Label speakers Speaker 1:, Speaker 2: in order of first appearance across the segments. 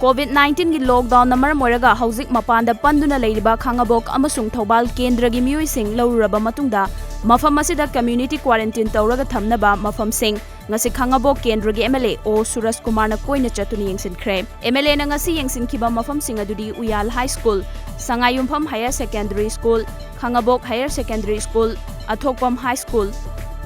Speaker 1: COVID-19 की lockdown मरम ओइरगा हौजिक मपानदा पंदुना लेरिबा खांगाबोक अमसुंग थौबाल केंद्रगी मियोइसिंग लौरुरबा मतुंगदा मफम असिदा कम्युनिटी क्वारंटाइन तौरगा थमनबा मफमसिंग ngasi khangabok kendragi MLA o Suraj Kumar na koina chatuni yengsinkhre MLA na ngasi yengsinkiba mafam singa dudi Uyal High School Sangayumpham Higher Secondary School Khangabok Higher Secondary School Athokpam High School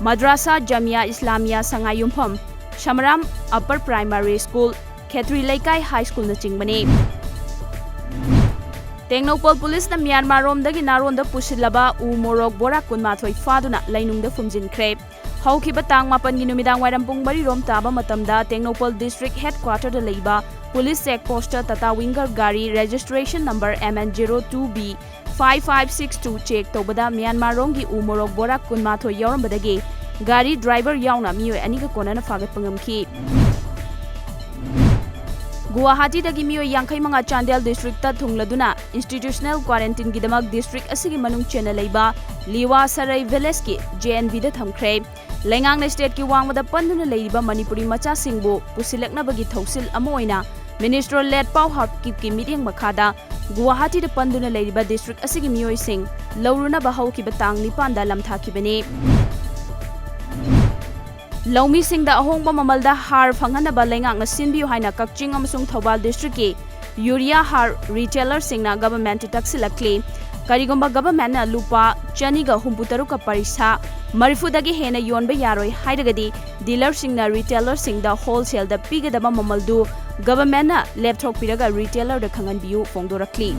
Speaker 1: Madrasa Jamia Islamia Sangayumpham Shamaram Upper Primary School Khetri Laikai High School na chingbani Tengnopol Police na Myanmar romdagi naronda pusilaba u morok bora kunmathoi faduna lainungda fumjinkhre Haukiba tang mapan gi numidang wairam pung bari rom taba matamda Tengnopol District Headquarter da leiba Police Check Poster tata winger gari registration number MN02B 5562 check tobada Myanmar romgi u morok bora kunmathoi yaurambadagi gari driver yauna miyoi aniga konana fagat pangamki Guwahati dagi miyoi yangkai manga Chandel District ta thungladuna institutional quarantine gidamak district asigi manung chena leiba Liwa Sarai Village ki JNB da thamkhre Lengang na state ki wangmada panduna leiba Manipuri macha singbo pusilakna bagi thausil amoina minister led pau hapkip ki meeting makhada Guwahati da panduna leiba district asigi miyoi sing lauruna bahau ki batang nipanda lamtha ki bane Laumi sing da ahongba mamalda har phanghanaba lengang na sinbiu haina kakching amasung Thobal district ki urea har retailer singna government taksilakli karigomba government na lupa chaniga humputaru ka parisa marifudagi hena yonba yaroi haidagadi dealer singna retailer singda wholesale da pigadaba mamaldu government na laptop piraga retailer da khangan biu fongdorakli